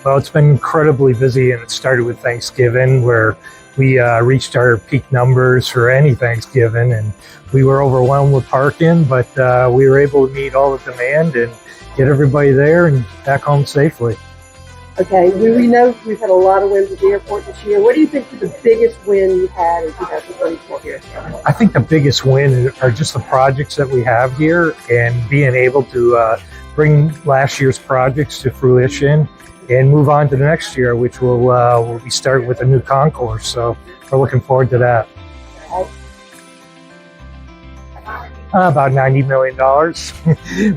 Well, it's been incredibly busy, and it started with Thanksgiving, where we reached our peak numbers for any Thanksgiving, and we were overwhelmed with parking, but we were able to meet all the demand and get everybody there and back home safely. Okay, we know we've had a lot of wins at the airport this year. What do you think is the biggest win you had in 2024 here? I think the biggest win are just the projects that we have here and being able to bring last year's projects to fruition and move on to the next year, which will be starting with a new concourse. So we're looking forward to that. About $90 million.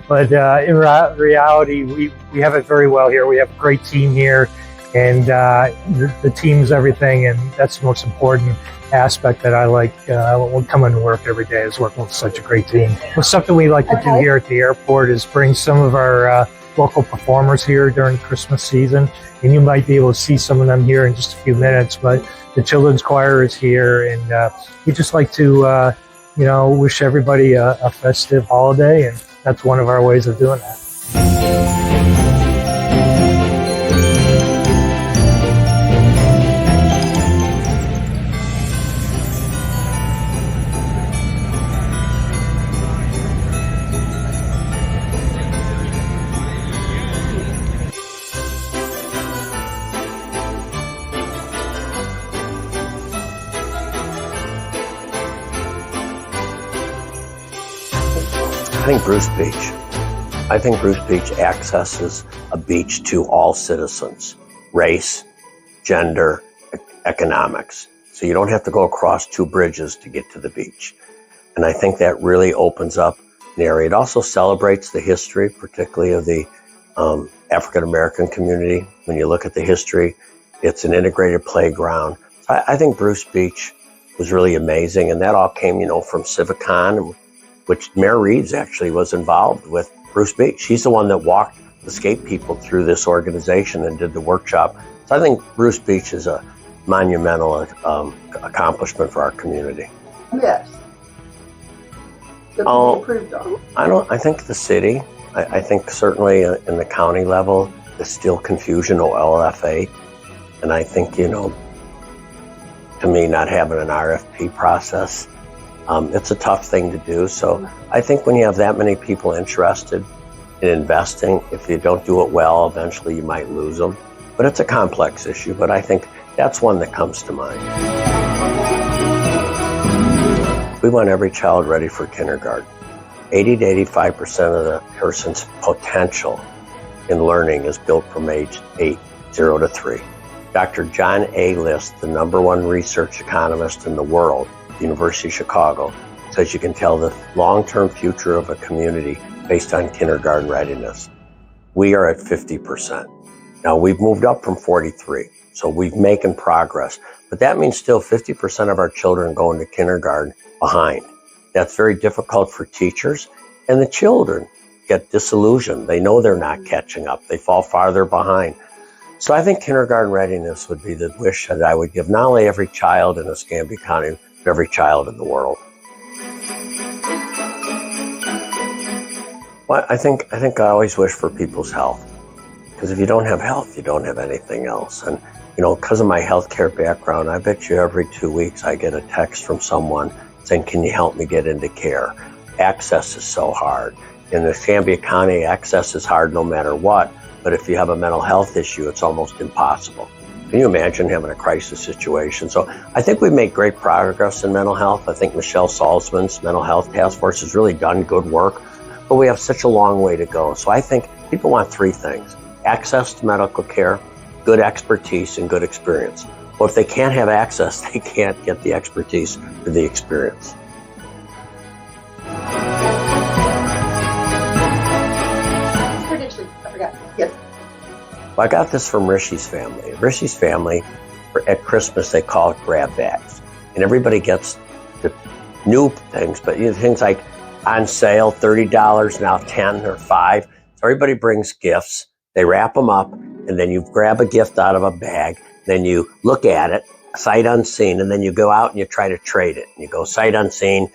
But in reality, we have it very well here. We have a great team here, and the team's everything, and that's the most important aspect that I like when coming to work every day, is working with such a great team. Well, something we like to do here at the airport is bring some of our local performers here during Christmas season, and you might be able to see some of them here in just a few minutes, but the children's choir is here, and we just like to wish everybody a festive holiday, and that's one of our ways of doing that. I think Bruce Beach. I think Bruce Beach accesses a beach to all citizens, race, gender, economics. So you don't have to go across two bridges to get to the beach. And I think that really opens up an area. It also celebrates the history, particularly of the African-American community. When you look at the history, it's an integrated playground. So I think Bruce Beach was really amazing. And that all came, from Civicon, which Mayor Reeves actually was involved with Bruce Beach. She's the one that walked the skate people through this organization and did the workshop. So I think Bruce Beach is a monumental accomplishment for our community. Yes. Improved on. I think the city, I think certainly in the county level, there's still confusion on LFA. And I think, to me, not having an RFP process, it's a tough thing to do. So I think when you have that many people interested in investing, if you don't do it well, eventually you might lose them. But it's a complex issue, but I think that's one that comes to mind. We want every child ready for kindergarten. 80 to 85% of the person's potential in learning is built from age 0 to 3. Dr. John A. List, the #1 research economist in the world, University of Chicago, says you can tell the long-term future of a community based on kindergarten readiness. We are at 50%. Now, we've moved up from 43, so we've making progress. But that means still 50% of our children going to kindergarten behind. That's very difficult for teachers, and the children get disillusioned. They know they're not catching up. They fall farther behind. So I think kindergarten readiness would be the wish that I would give not only every child in Escambia County, every child in the world. Well, I think I always wish for people's health, because if you don't have health, you don't have anything else. And because of my healthcare background, I bet you every 2 weeks I get a text from someone saying, "Can you help me get into care?" Access is so hard. In Escambia County, access is hard no matter what. But if you have a mental health issue, it's almost impossible. Can you imagine having a crisis situation? So I think we've made great progress in mental health. I think Michelle Salzman's mental health task force has really done good work, but we have such a long way to go. So I think people want 3 things: access to medical care, good expertise, and good experience. Well, if they can't have access, they can't get the expertise or the experience. Prediction, I forgot. Yes. Well, I got this from Rishi's family. Rishi's family, at Christmas, they call it grab bags. And everybody gets the new things, but things like on sale, $30, now 10 or 5. So everybody brings gifts. They wrap them up, and then you grab a gift out of a bag. Then you look at it, sight unseen, and then you go out and you try to trade it. And you go sight unseen,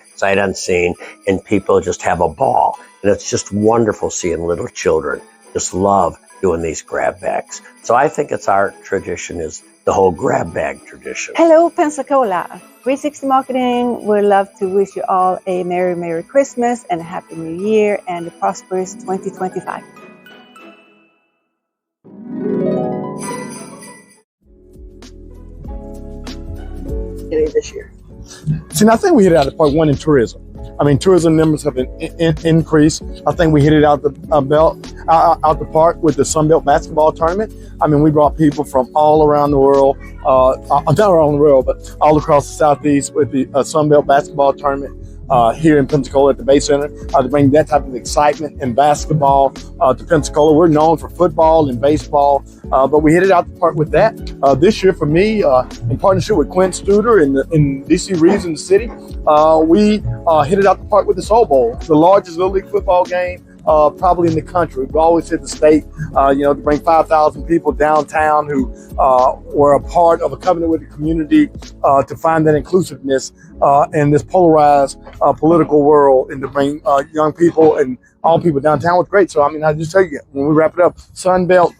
and people just have a ball. And it's just wonderful seeing little children just love doing these grab bags. So I think it's our tradition is the whole grab bag tradition. Hello, Pensacola. 360 Marketing would love to wish you all a Merry Christmas and a Happy New Year and a prosperous 2025. This year? See, I think we hit it out of part one in tourism. I mean, tourism numbers have been increased. I think we hit it out the out the park with the Sun Belt basketball tournament. I mean, we brought people from all around the world, not around the world, but all across the Southeast with the Sun Belt basketball tournament here in Pensacola at the Bay Center to bring that type of excitement in basketball to Pensacola. We're known for football and baseball, but we hit it out the park with that. This year for me, in partnership with Quint Studer in DC Reeves in the city, we hit it out the park with the Soul Bowl, the largest Little League football game probably in the country. We've always hit the state, to bring 5,000 people downtown who were a part of a covenant with the community to find that inclusiveness in this polarized political world, and to bring young people and all people downtown was great. So, I mean, I just tell you, when we wrap it up, Sun Belt,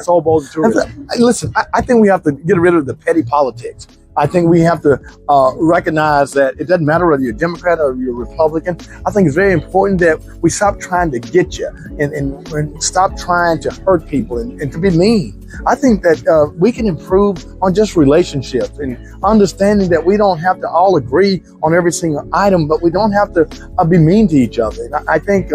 Soul Bowls, and tourism. Listen, I think we have to get rid of the petty politics. I think we have to recognize that it doesn't matter whether you're a Democrat or you're a Republican. I think it's very important that we stop trying to get you and stop trying to hurt people and to be mean. I think that we can improve on just relationships and understanding that we don't have to all agree on every single item, but we don't have to be mean to each other. And I think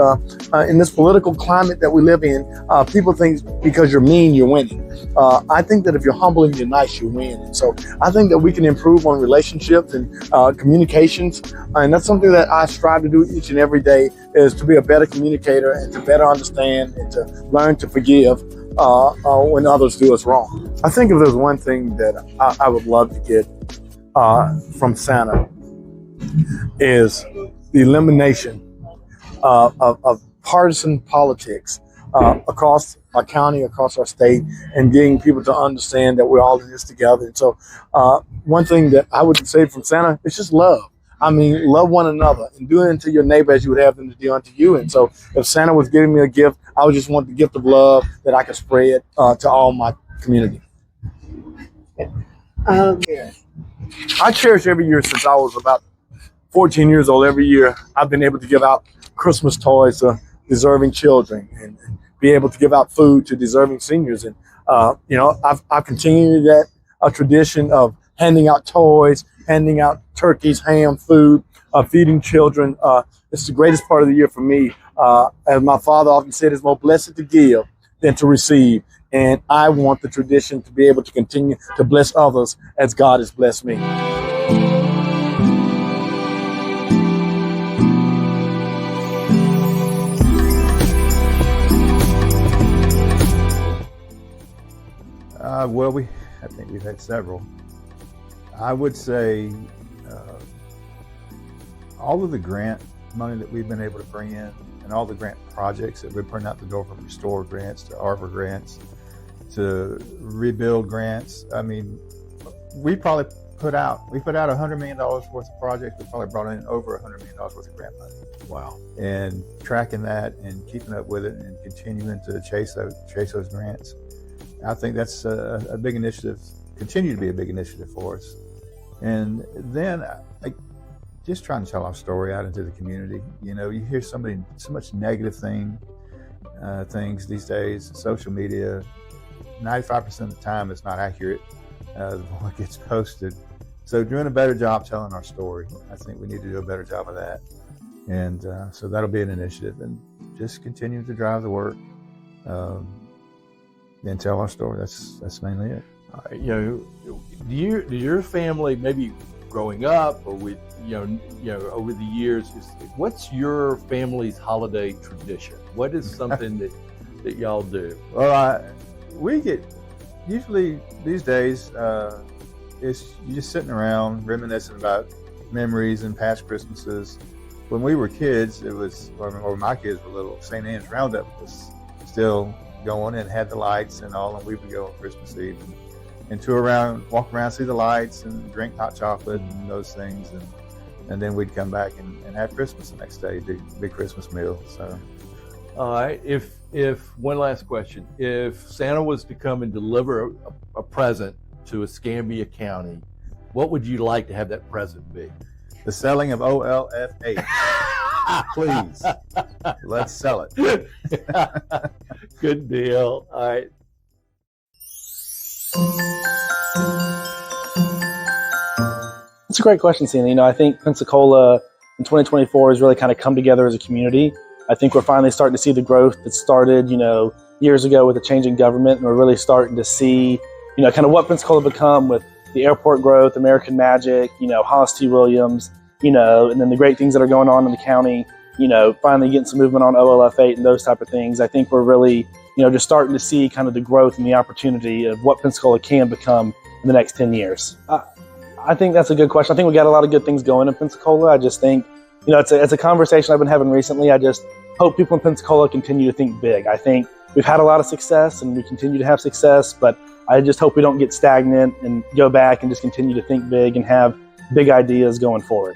in this political climate that we live in, people think because you're mean, you're winning. I think that if you're humble and you're nice, you win. And so I think that we can improve on relationships and communications. And that's something that I strive to do each and every day, is to be a better communicator and to better understand and to learn to forgive when others do us wrong. I think if there's one thing that I would love to get from Santa is the elimination of partisan politics across our county, across our state, and getting people to understand that we're all in this together. And so one thing that I would say from Santa is just love. I mean, love one another and do it unto your neighbor as you would have them to do unto you. And so if Santa was giving me a gift, I would just want the gift of love that I could spread to all my community. I cherish every year since I was about 14 years old. Every year I've been able to give out Christmas toys to deserving children and be able to give out food to deserving seniors. And, I've continued that tradition of handing out toys, handing out turkeys, ham, food, feeding children. It's the greatest part of the year for me. As my father often said, it's more blessed to give than to receive. And I want the tradition to be able to continue to bless others as God has blessed me. I think we've had several. I would say all of the grant money that we've been able to bring in and all the grant projects that we're putting out the door, from Restore grants to Arbor grants to Rebuild grants. I mean, we put out $100 million worth of projects. We probably brought in over $100 million worth of grant money. Wow. And tracking that and keeping up with it and continuing to chase those grants. I think that's a big initiative, continue to be a big initiative for us. And then just trying to tell our story out into the community. You hear so much negative things these days. Social media, 95% of the time it's not accurate, what gets posted. So doing a better job telling our story. I think we need to do a better job of that. And so that'll be an initiative, and just continue to drive the work. And tell our story. That's mainly it. Do your family, maybe growing up or with over the years, what's your family's holiday tradition? What is something that y'all do? Well, we get usually these days. It's you just sitting around reminiscing about memories and past Christmases. When we were kids, it was, or my kids were little. St. Anne's Roundup was still going and had the lights and all, and we would go on Christmas Eve and tour around, walk around, see the lights and drink hot chocolate and those things, and then we'd come back and have Christmas the next day, big Christmas meal. So all right, if If one last question, if Santa was to come and deliver a present to Escambia County, what would you like to have that present be? The selling of OLFH. Please, let's sell it. Good deal. All right. It's a great question, Sienna. I think Pensacola in 2024 has really kind of come together as a community. I think we're finally starting to see the growth that started, years ago with the changing government, and we're really starting to see, kind of what Pensacola become with the airport growth, American Magic, Hollis T. Williams, and then the great things that are going on in the county, finally getting some movement on OLF8 and those type of things. I think we're really, just starting to see kind of the growth and the opportunity of what Pensacola can become in the next 10 years. I think that's a good question. I think we got a lot of good things going in Pensacola. I just think, it's a conversation I've been having recently. I just hope people in Pensacola continue to think big. I think we've had a lot of success and we continue to have success, but I just hope we don't get stagnant and go back and just continue to think big and have big ideas going forward.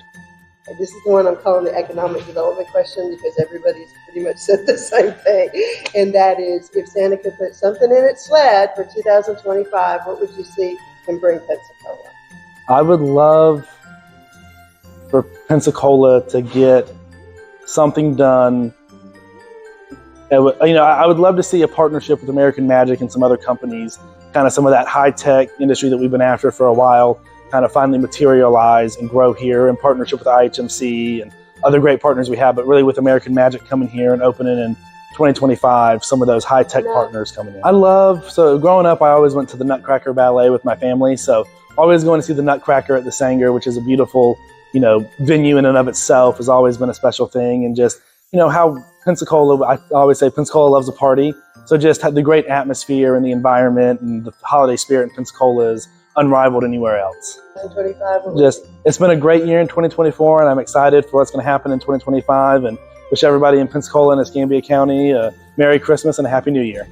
This is the one I'm calling the economic development question, because everybody's pretty much said the same thing. And that is, if Santa could put something in its sled for 2025, what would you see and bring Pensacola? I would love for Pensacola to get something done. I would love to see a partnership with American Magic and some other companies, kind of some of that high-tech industry that we've been after for a while, kind of finally materialize and grow here in partnership with IHMC and other great partners we have, but really with American Magic coming here and opening in 2025, some of those high-tech partners coming in. So growing up, I always went to the Nutcracker Ballet with my family, so always going to see the Nutcracker at the Sanger, which is a beautiful, venue in and of itself, has always been a special thing. And just, how Pensacola, I always say Pensacola loves a party. So just the great atmosphere and the environment and the holiday spirit in Pensacola is unrivaled anywhere else. 2025. It's been a great year in 2024, and I'm excited for what's going to happen in 2025, and wish everybody in Pensacola and Escambia County a Merry Christmas and a Happy New Year.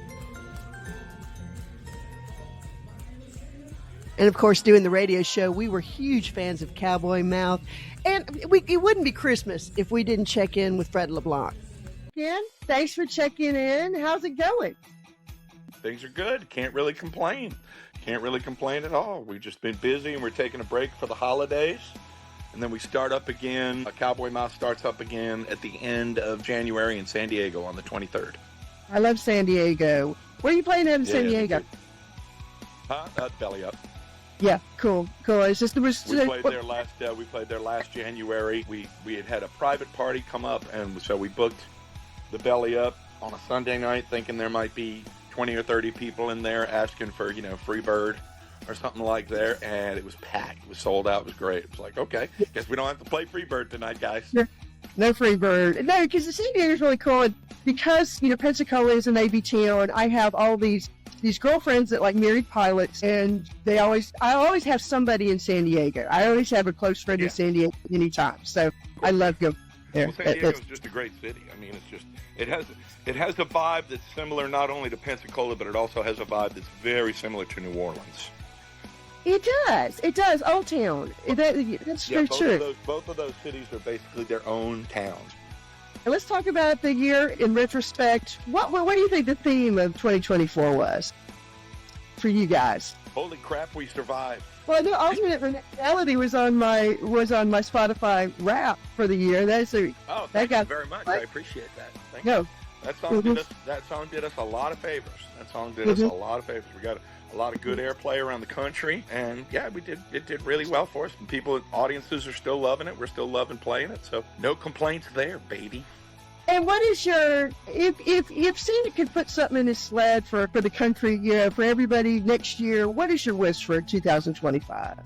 And of course, doing the radio show, we were huge fans of Cowboy Mouth. And it wouldn't be Christmas if we didn't check in with Fred LeBlanc. Ken, thanks for checking in. How's it going? Things are good. Can't really complain. Can't really complain at all. We've just been busy, and we're taking a break for the holidays. And then we start up again. Cowboy Mouth starts up again at the end of January in San Diego on the 23rd. I love San Diego. Where are you playing at in San Diego? Belly Up. Yeah, cool. It's just we played there last January. We had a private party come up, and so we booked the Belly Up on a Sunday night, thinking there might be 20 or 30 people in there asking for free bird or something like that, and it was packed. It was sold out. It was great. It was like, okay, guess we don't have to play free bird tonight, guys. No free bird. No, because the San Diego is really cool. And because Pensacola is a Navy town, I have all these girlfriends that like married pilots, and I always have somebody in San Diego. I always have a close friend in San Diego anytime. So I love going there. Well, San Diego is just a great city. I mean, it has a vibe that's similar not only to Pensacola, but it also has a vibe that's very similar to New Orleans. It does. Old Town. That's very true. Both of those cities are basically their own towns. Let's talk about the year in retrospect. What do you think the theme of 2024 was for you guys? Holy crap, we survived. Well, no, Alternate Reality was on my Spotify rap for the year. Thank you very much. I appreciate that. Thank you. That song did us a lot of favors. We got a lot of good airplay around the country, and it did really well for us. And audiences are still loving it. We're still loving playing it, so no complaints there, baby. And what is your, if Santa could put something in his sled for the country, for everybody next year, what is your wish for 2025?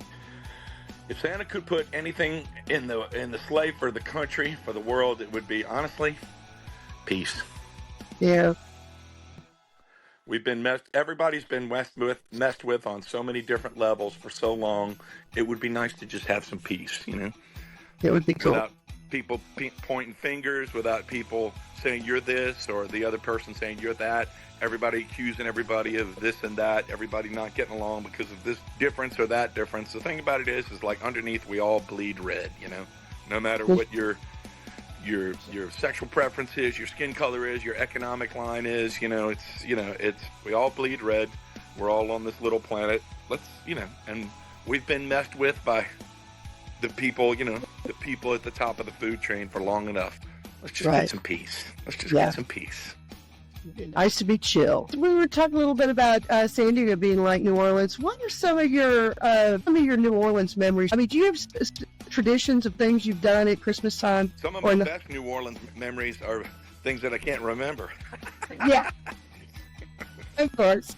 If Santa could put anything in the sleigh for the country, for the world, it would be, honestly, peace. Yeah. Everybody's been messed with on so many different levels for so long. It would be nice to just have some peace, It would be cool. Without people pointing fingers, without people saying you're this or the other person saying you're that, everybody accusing everybody of this and that, everybody not getting along because of this difference or that difference. The thing about it is like underneath we all bleed red, no matter what your your sexual preference is, your skin color is, your economic line is. It's we all bleed red. We're all on this little planet. And we've been messed with by the people, the people at the top of the food chain for long enough. Let's just get some peace. Let's just get some peace. Nice to be chill. We were talking a little bit about San Diego being like New Orleans. What are some of your New Orleans memories? I mean, do you have traditions of things you've done at Christmas time? Some of my best New Orleans memories are things that I can't remember. Yeah, of course.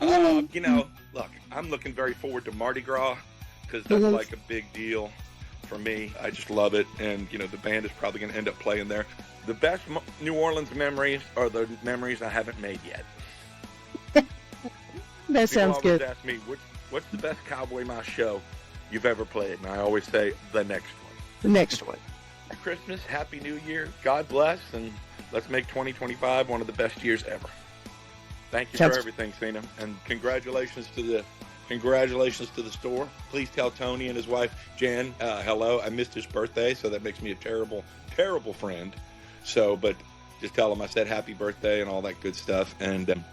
Look, I'm looking very forward to Mardi Gras because that's like a big deal for me. I just love it, and the band is probably going to end up playing there. The best New Orleans memories are the memories I haven't made yet. That sounds good. People always ask me, what's the best Cowboy Mouse show you've ever played? And I always say, the next one. The next one. Christmas, Happy New Year, God bless, and let's make 2025 one of the best years ever. Thank you for everything, Cena, and congratulations to the store. Please tell Tony and his wife Jan hello. I missed his birthday, so that makes me a terrible, terrible friend. But just tell him I said happy birthday and all that good stuff. And I'm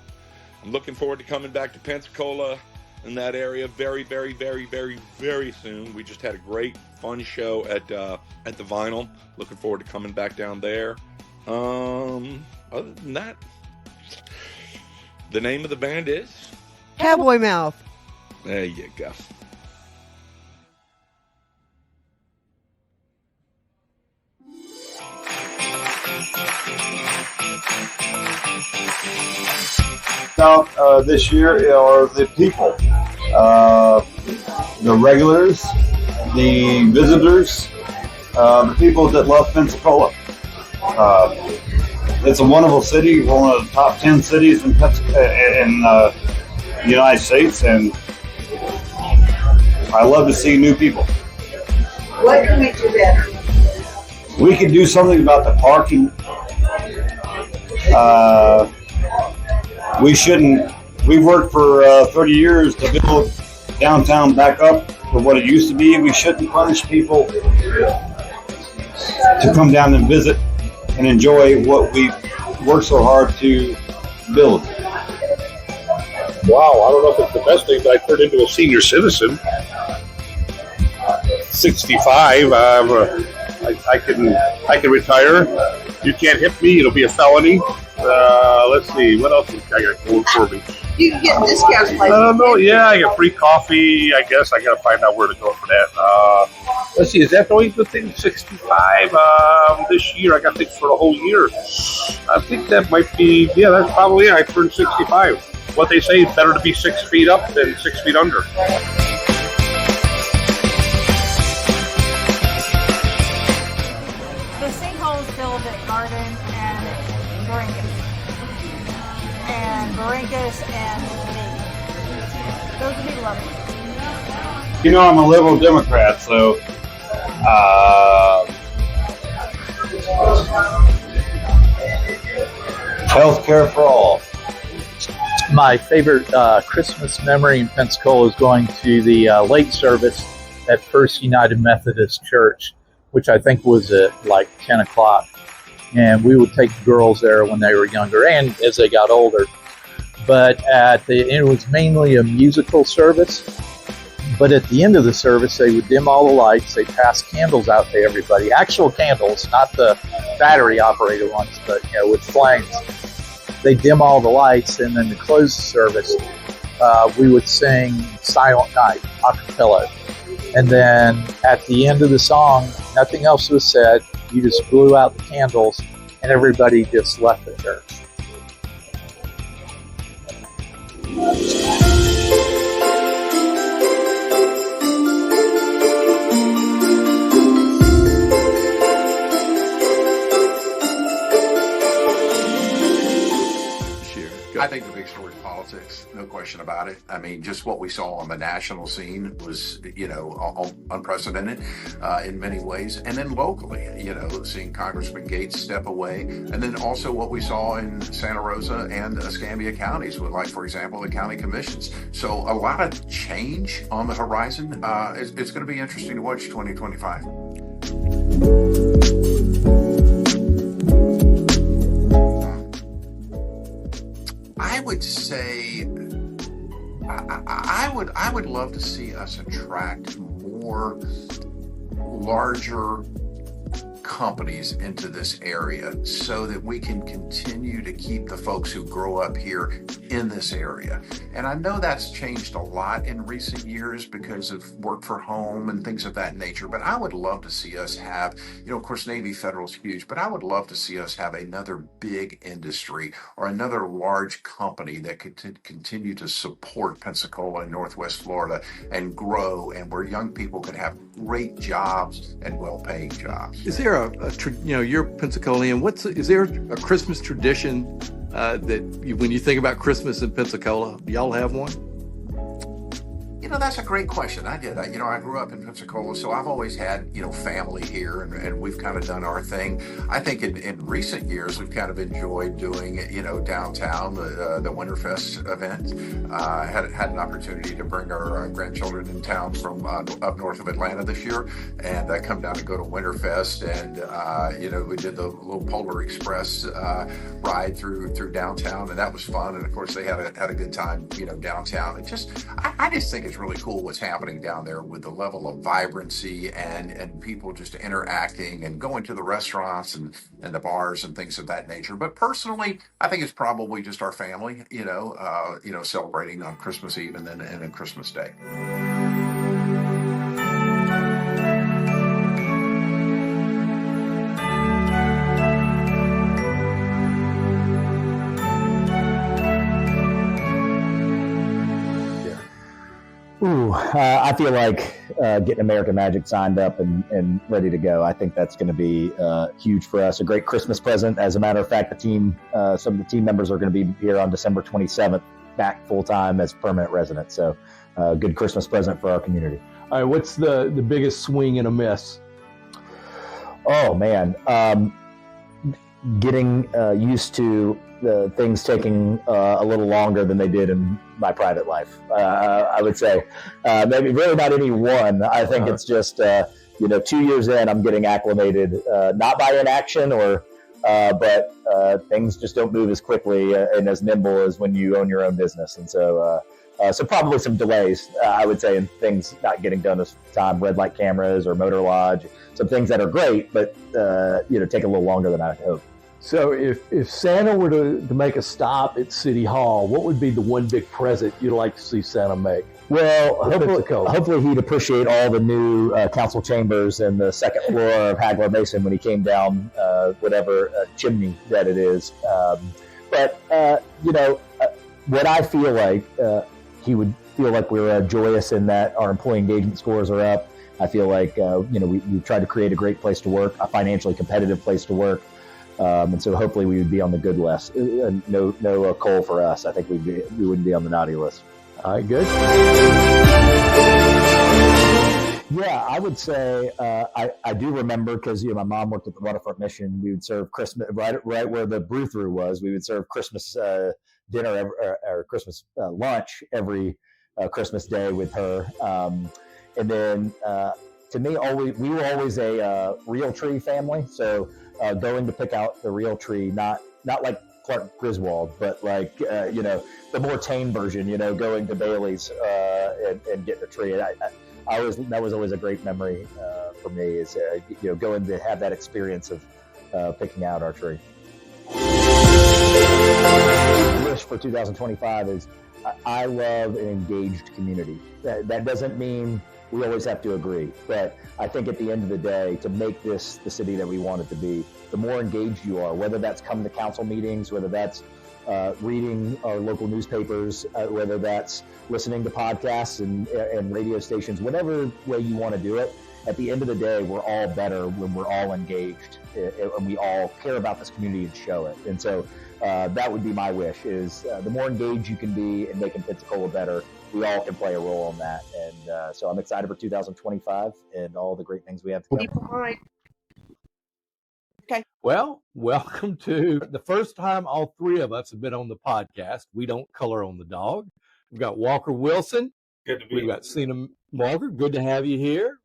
looking forward to coming back to Pensacola in that area very, very, very, very, very soon. We just had a great, fun show at the Vinyl. Looking forward to coming back down there. Other than that, the name of the band is Cowboy Mouth. There you go. This year are the people, the regulars, the visitors, the people that love Pensacola. It's a wonderful city, one of the top 10 cities in the United States, and I love to see new people. What can make you better? We could do something about the parking. We've worked for 30 years to build downtown back up to what it used to be. We shouldn't punish people to come down and visit and enjoy what we worked so hard to build. Wow, I don't know if it's the best thing, but I turned into a senior citizen. 65, I can retire. You can't hit me, it'll be a felony. Let's see, what else I got going for me? You can get discounts. I don't know, yeah, I got free coffee, I guess. I got to find out where to go for that. Let's see, is that the only good thing? 65 this year, I got things for the whole year. I think that might be, yeah, that's probably it. I turned 65. What they say, better to be 6 feet up than 6 feet under. The sinkholes filled at Garden and Brinkus. And Brinkus and me. Those would be lovely. I'm a liberal Democrat, so health care for all. My favorite Christmas memory in Pensacola is going to the late service at First United Methodist Church, which I think was at like 10 o'clock. And we would take the girls there when they were younger and as they got older. But it was mainly a musical service. But at the end of the service, they would dim all the lights. They pass candles out to everybody, actual candles, not the battery-operated ones, but with flames. They dim all the lights, and then to close the service, we would sing Silent Night, a cappella. And then at the end of the song, nothing else was said. You just blew out the candles, and everybody just left the church. I think the big story is politics, no question about it. I mean, just what we saw on the national scene was, unprecedented in many ways. And then locally, seeing Congressman Gates step away. And then also what we saw in Santa Rosa and Escambia counties with, for example, the county commissions. So a lot of change on the horizon. It's going to be interesting to watch 2025. say I would love to see us attract more larger companies into this area so that we can continue to keep the folks who grow up here in this area. And I know that's changed a lot in recent years because of work for home and things of that nature, but I would love to see us have, of course, Navy Federal is huge, but I would love to see us have another big industry or another large company that could continue to support Pensacola and Northwest Florida and grow, and where young people could have great jobs and well-paying jobs. Is there you're Pensacolian. Is there a Christmas tradition that when you think about Christmas in Pensacola, do y'all have one? That's a great question. I did. I grew up in Pensacola, so I've always had, family here, and we've kind of done our thing. I think in recent years, we've kind of enjoyed doing, downtown, the Winterfest event. Had an opportunity to bring our grandchildren in town from up north of Atlanta this year, and come down and go to Winterfest, and, we did the little Polar Express ride through downtown, and that was fun. And of course, they had a good time, downtown. I just think it's really cool what's happening down there with the level of vibrancy and people just interacting and going to the restaurants and the bars and things of that nature. But personally, I think it's probably just our family, celebrating on Christmas Eve and then Christmas Day. I feel like getting American Magic signed up and ready to go. I think that's going to be huge for us. A great Christmas present. As a matter of fact, some of the team members are going to be here on December 27th, back full time as permanent residents. So, good Christmas present for our community. All right, what's the biggest swing and a miss? Oh man, getting used to the things taking a little longer than they did in my private life. I would say maybe really not any one. I think it's just 2 years in, I'm getting acclimated, not by inaction but things just don't move as quickly and as nimble as when you own your own business. And so probably some delays, I would say, in things not getting done as time, red light cameras or motor lodge, some things that are great, but take a little longer than I hoped. So if Santa were to make a stop at City Hall, what would be the one big present you'd like to see Santa make? Well, hopefully he'd appreciate all the new council chambers and the second floor of Hagler Mason when he came down whatever chimney that it is. But what I feel like he would feel like we're joyous in that our employee engagement scores are up. I feel like we tried to create a great place to work, a financially competitive place to work. And so hopefully we would be on the good list. No coal for us. I think we wouldn't be on the naughty list. All right, good. Yeah, I would say I do remember because my mom worked at the Waterfront Mission. We would serve Christmas right where the brew-through was. We would serve Christmas dinner or Christmas lunch every Christmas Day with her. And then to me, we were always a real tree family. So going to pick out the real tree, not like Clark Griswold, but like the more tame version. Going to Bailey's and getting a tree. That was always a great memory for me. Is going to have that experience of picking out our tree. Wish for 2025 is I love an engaged community. That doesn't mean we always have to agree, but I think at the end of the day, to make this the city that we want it to be, the more engaged you are, whether that's coming to council meetings, whether that's reading our local newspapers, whether that's listening to podcasts and radio stations, whatever way you want to do it, at the end of the day, we're all better when we're all engaged and we all care about this community and show it. And so that would be my wish is the more engaged you can be in making Pensacola better, we all can play a role in that. And so I'm excited for 2025 and all the great things we have to come. Okay. Well, welcome to the first time all three of us have been on the podcast. We don't color on the dog. We've got Walker Wilson. Good to be We've got Cena Walker. Good to have you here.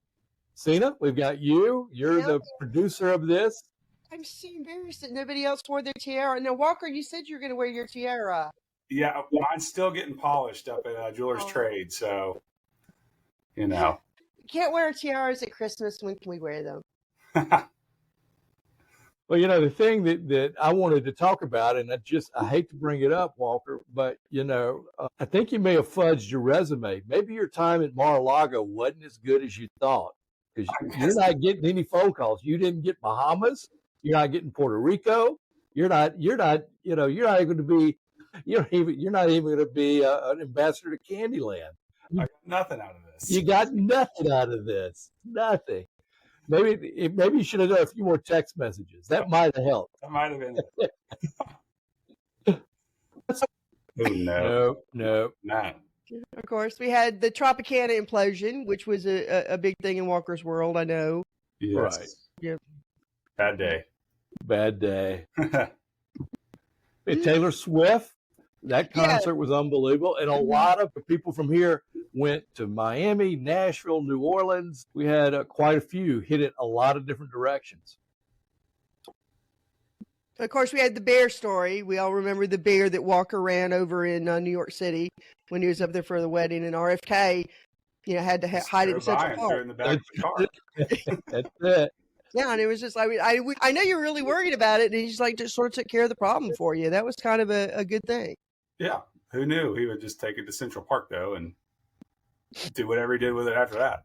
Cena, we've got you. You're the producer of this. I'm so embarrassed that nobody else wore their tiara. Now, Walker, you said you were going to wear your tiara. Yeah, mine's still getting polished up at Jewelers Trade. So, you know. Can't wear tiaras at Christmas. When can we wear them? Well, you know, the thing that I wanted to talk about, and I hate to bring it up, Walker, but, you know, I think you may have fudged your resume. Maybe your time at Mar-a-Lago wasn't as good as you thought, because you're not getting any phone calls. You didn't get Bahamas. You're not getting Puerto Rico. You're not even going to be, you're not even going to be an ambassador to Candyland. I got nothing out of this. You got nothing out of this. Nothing. Maybe you should have done a few more text messages. That might have helped. That might have been it. Oh, no. Not. Of course, we had the Tropicana implosion, which was a big thing in Walker's world, I know. Yes. Right. Yep. Bad day. Hey, Taylor Swift, that concert was unbelievable. And a lot of the people from here went to Miami, Nashville, New Orleans. We had quite a few hit it a lot of different directions. Of course, we had the bear story. We all remember the bear that Walker ran over in New York City when he was up there for the wedding, and RFK, had to hide it in Central Park. In the back of the car. That's it. Yeah, and it was just, I know you're really worried about it, and he's just sort of took care of the problem for you. That was kind of a good thing. Yeah, who knew? He would just take it to Central Park, though, and do whatever he did with it after that.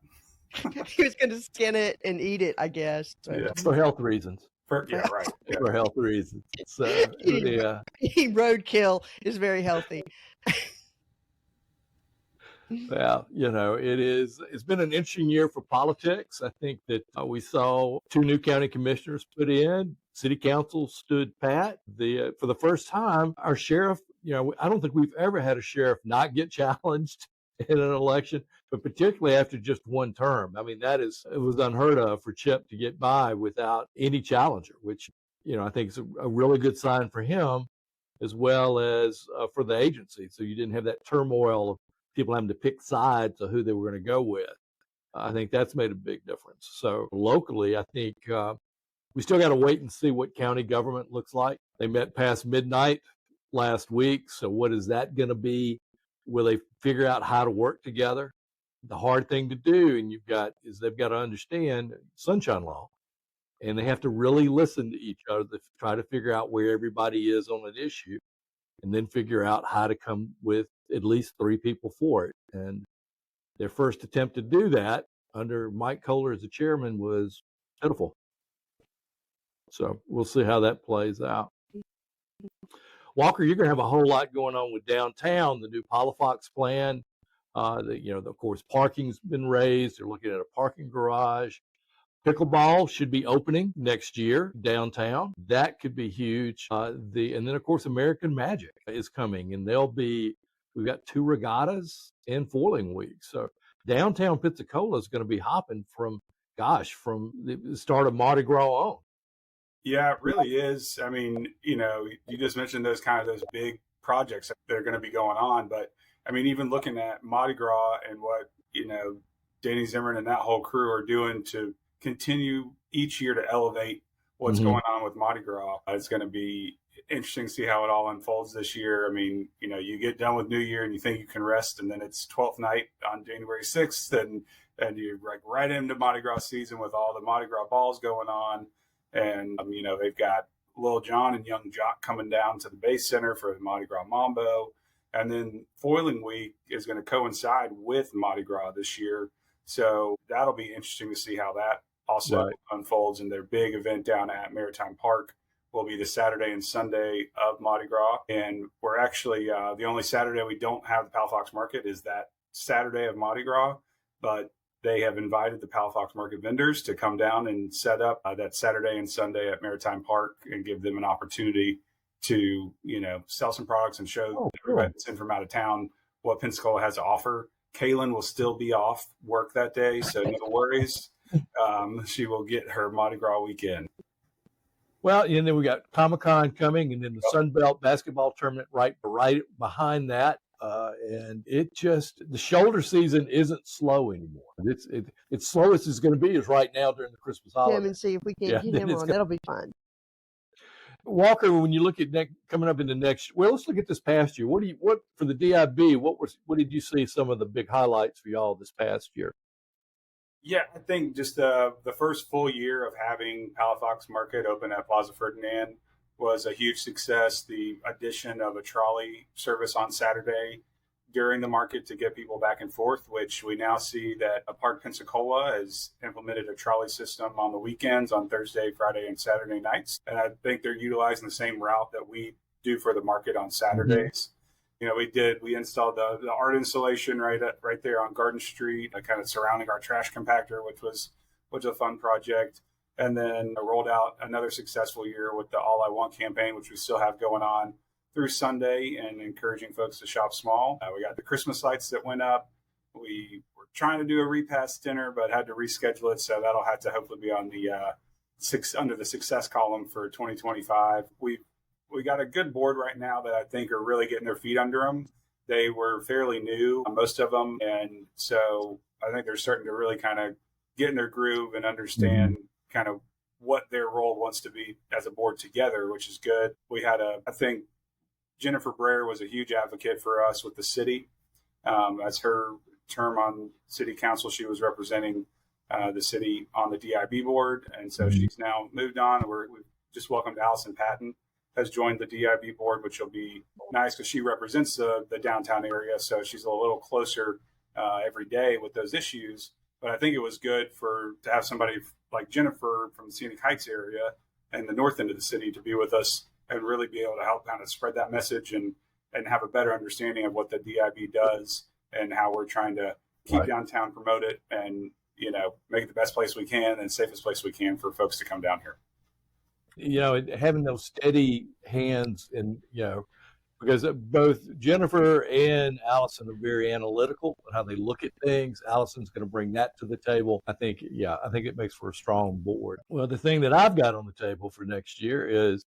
He was going to skin it and eat it, I guess. So. Yeah. For health reasons. Right. Yeah. For health reasons. So, yeah. Roadkill is very healthy. Well, it's been an interesting year for politics. I think that we saw 2 new county commissioners put in. City council stood pat. For the first time, our sheriff, I don't think we've ever had a sheriff not get challenged in an election, but particularly after just one term. I mean, it was unheard of for Chip to get by without any challenger, which, I think is a really good sign for him as well as for the agency. So you didn't have that turmoil of people having to pick sides of who they were going to go with. I think that's made a big difference. So locally, I think we still got to wait and see what county government looks like. They met past midnight last week. So what is that going to be? Will they figure out how to work together? The hard thing to do, and they've got to understand sunshine law, and they have to really listen to each other to try to figure out where everybody is on an issue, and then figure out how to come with at least 3 people for it. And their first attempt to do that under Mike Kohler as the chairman was pitiful. So we'll see how that plays out. Walker, you're going to have a whole lot going on with downtown, the new Palafox plan. Of course, parking's been raised. They're looking at a parking garage. Pickleball should be opening next year downtown. That could be huge. And then, of course, American Magic is coming, and we've got 2 regattas and foiling week. So downtown Pensacola is going to be hopping from the start of Mardi Gras on. Yeah, it really is. I mean, you just mentioned those big projects that are going to be going on. But, I mean, even looking at Mardi Gras and what, Danny Zimmern and that whole crew are doing to continue each year to elevate what's going on with Mardi Gras, it's going to be interesting to see how it all unfolds this year. I mean, you get done with New Year and you think you can rest, and then it's 12th night on January 6th, and you're right into Mardi Gras season with all the Mardi Gras balls going on. And, they've got Lil Jon and Young Jock coming down to the Base Center for the Mardi Gras Mambo. And then Foiling Week is going to coincide with Mardi Gras this year. So that'll be interesting to see how that also unfolds. And their big event down at Maritime Park will be the Saturday and Sunday of Mardi Gras. And we're actually, the only Saturday we don't have the Palafox Market is that Saturday of Mardi Gras. But they have invited the Palafox Market vendors to come down and set up that Saturday and Sunday at Maritime Park and give them an opportunity to, sell some products and show everybody that's in from out of town what Pensacola has to offer. Kaylin will still be off work that day, so no worries. She will get her Mardi Gras weekend. Well, and then we got Comic-Con coming, and then the Sun Belt basketball tournament right behind that. And the shoulder season isn't slow anymore. It's slowest it's going to be is right now during the Christmas holiday. And see if we can get him on. That'll be fun. Walker, when you look at coming up in the next, well, let's look at this past year. What for the DIB? What did you see some of the big highlights for y'all this past year? Yeah, I think just the first full year of having Palafox Market open at Plaza Ferdinand was a huge success. The addition of a trolley service on Saturday during the market to get people back and forth, which we now see that Park Pensacola has implemented a trolley system on the weekends, on Thursday, Friday, and Saturday nights. And I think they're utilizing the same route that we do for the market on Saturdays. You know, we installed the art installation right there on Garden Street, kind of surrounding our trash compactor, which was a fun project. And then I rolled out another successful year with the All I Want campaign, which we still have going on through Sunday and encouraging folks to shop small. We got the Christmas lights that went up. We were trying to do a repast dinner, but had to reschedule it. So that'll have to hopefully be on the under the success column for 2025. We got a good board right now that I think are really getting their feet under them. They were fairly new, most of them. And so I think they're starting to really kind of get in their groove and understand kind of what their role wants to be as a board together, which is good. We had I think Jennifer Brer was a huge advocate for us with the city. As her term on city council, she was representing the city on the DIB board. And so she's now moved on. We've just welcomed Allison Patton, has joined the DIB board, which will be nice because she represents the downtown area. So she's a little closer every day with those issues. But I think it was good to have somebody like Jennifer from the Scenic Heights area and the north end of the city to be with us and really be able to help kind of spread that message and have a better understanding of what the DIB does and how we're trying to keep downtown, promote it, and, you know, make it the best place we can and safest place we can for folks to come down here. You know, having those steady hands and, you know, because both Jennifer and Allison are very analytical in how they look at things. Allison's going to bring that to the table. I think it makes for a strong board. Well, the thing that I've got on the table for next year is,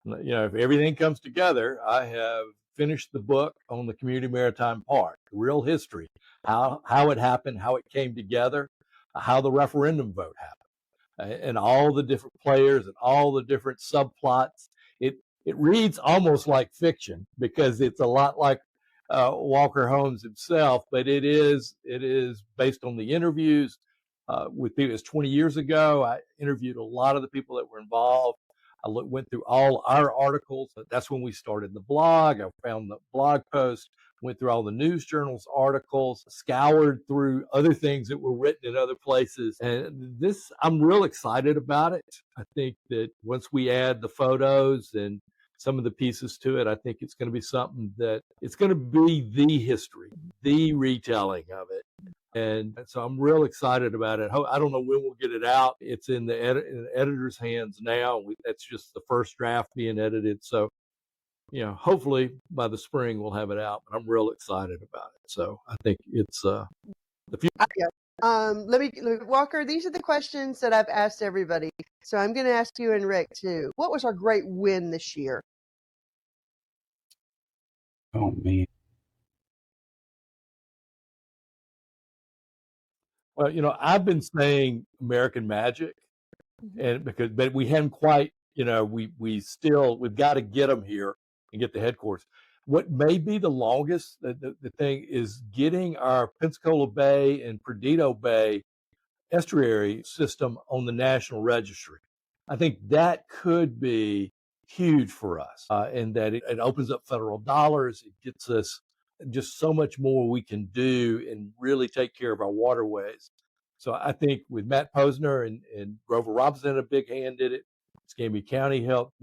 you know, if everything comes together, I have finished the book on the Community Maritime Park, the real history, how it happened, how it came together, how the referendum vote happened, and all the different players and all the different subplots. It reads almost like fiction because it's a lot like Walker Holmes himself, but it is based on the interviews with people. It was 20 years ago. I interviewed a lot of the people that were involved. I went through all our articles. That's when we started the blog. I found the blog post, went through all the news journals articles, scoured through other things that were written in other places. And I'm real excited about it. I think that once we add the photos and some of the pieces to it, I think it's going to be something that it's going to be the history, the retelling of it. And so I'm real excited about it. I don't know when we'll get it out. It's in the editor's hands now. That's just the first draft being edited. So, you know, hopefully by the spring we'll have it out. But I'm real excited about it. So I think it's the future. Let me Walker, these are the questions that I've asked everybody. So I'm going to ask you and Rick too. What was our great win this year? Oh, man. Well, you know, I've been saying American Magic, but we hadn't quite, you know, we've got to get them here and get the headquarters. What may be the longest, the thing is getting our Pensacola Bay and Perdido Bay estuary system on the National Registry. I think that could be huge for us, in that it opens up federal dollars. It gets us just so much more we can do and really take care of our waterways. So I think with Matt Posner and Grover Robinson had a big hand in it, Escambia County helped.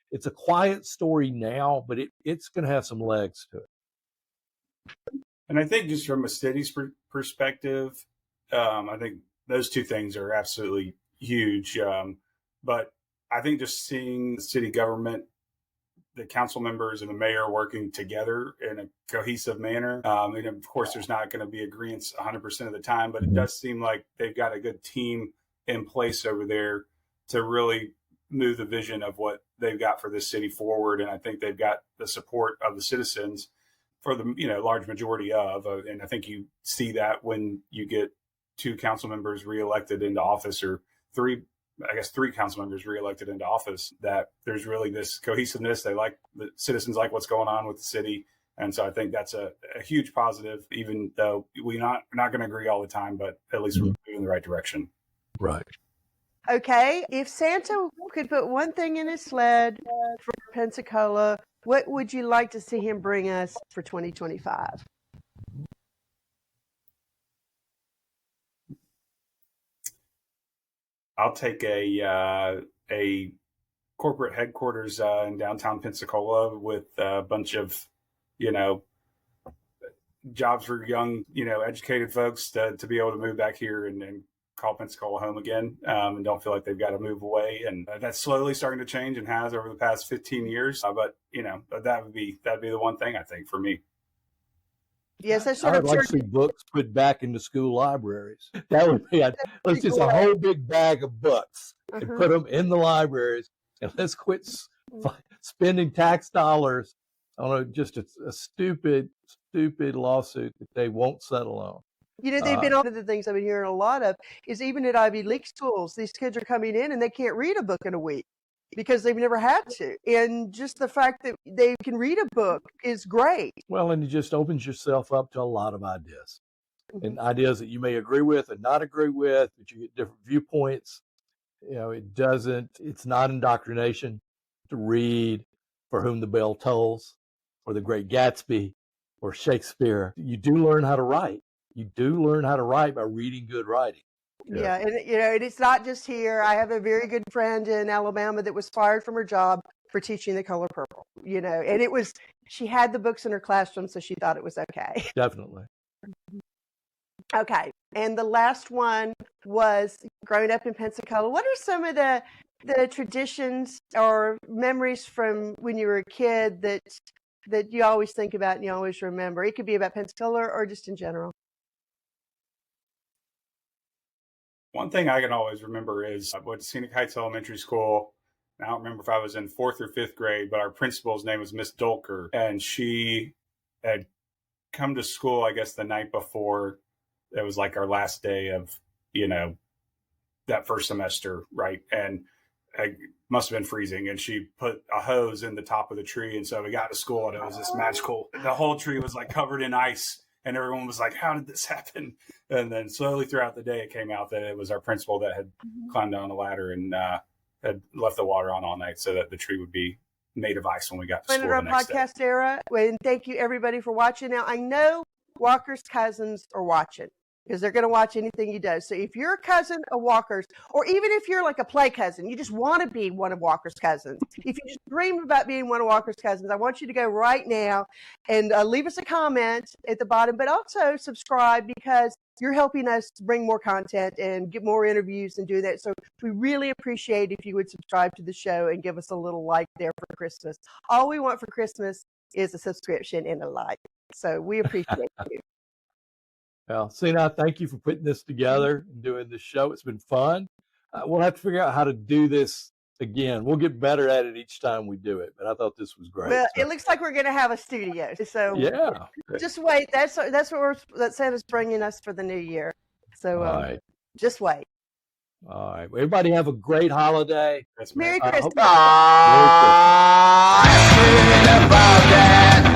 It's a quiet story now, but it's going to have some legs to it. And I think just from a city's perspective, I think those two things are absolutely huge. But I think just seeing the city government, the council members and the mayor working together in a cohesive manner. And of course, there's not going to be agreements 100% of the time, but it does seem like they've got a good team in place over there to really move the vision of what they've got for this city forward. And I think they've got the support of the citizens for the large majority of. And I think you see that when you get 2 council members reelected into office or 3 I guess 3 council members reelected into office, that there's really this cohesiveness. The citizens like what's going on with the city. And so I think that's a huge positive, even though we're not going to agree all the time, but at least we're moving in the right direction. Right. Okay, if Santa could put one thing in his sled for Pensacola, what would you like to see him bring us for 2025? I'll take a corporate headquarters in downtown Pensacola with a bunch of, jobs for young, educated folks to be able to move back here and call Pensacola home again, and don't feel like they've got to move away. And that's slowly starting to change and has over the past 15 years. But that'd be the one thing I think for me. Yes, that's I would like to see books put back into school libraries. That would be, let's just a whole big bag of books and put them in the libraries, and let's quit spending tax dollars on just a stupid lawsuit that they won't settle on. They've been one of the things I've been hearing a lot of is even at Ivy League schools, these kids are coming in and they can't read a book in a week because they've never had to. And just the fact that they can read a book is great. Well, and it just opens yourself up to a lot of ideas and ideas that you may agree with and not agree with, but you get different viewpoints. It's not indoctrination to read For Whom the Bell Tolls or The Great Gatsby or Shakespeare. You do learn how to write. You do learn how to write by reading good writing. Yeah, and it's not just here. I have a very good friend in Alabama that was fired from her job for teaching The Color Purple. And she had the books in her classroom, so she thought it was okay. Definitely. Okay, and the last one was growing up in Pensacola. What are some of the traditions or memories from when you were a kid that you always think about and you always remember? It could be about Pensacola or just in general. One thing I can always remember is I went to Scenic Heights Elementary School. I don't remember if I was in 4th or 5th grade, but our principal's name was Miss Dolker. And she had come to school, I guess, the night before. It was like our last day of, that first semester, right? And it must have been freezing. And she put a hose in the top of the tree. And so we got to school and it was this magical, the whole tree was like covered in ice. And everyone was like, how did this happen? And then slowly throughout the day, it came out that it was our principal that had climbed down the ladder and had left the water on all night so that the tree would be made of ice when we got to school the next podcast day. era. And thank you, everybody, for watching. Now, I know Walker's cousins are watching because they're going to watch anything he does. So if you're a cousin of Walker's, or even if you're like a play cousin, you just want to be one of Walker's cousins. If you just dream about being one of Walker's cousins, I want you to go right now and leave us a comment at the bottom, but also subscribe because you're helping us bring more content and get more interviews and do that. So we really appreciate if you would subscribe to the show and give us a little like there for Christmas. All we want for Christmas is a subscription and a like. So we appreciate you. Well, Sina, thank you for putting this together and doing this show. It's been fun. We'll have to figure out how to do this again. We'll get better at it each time we do it, but I thought this was great. Well, it looks like we're going to have a studio. So yeah, just wait. That's what that Santa's bringing us for the new year. So all right. Just wait. All right. Well, everybody have a great holiday. Merry Christmas. Merry Christmas.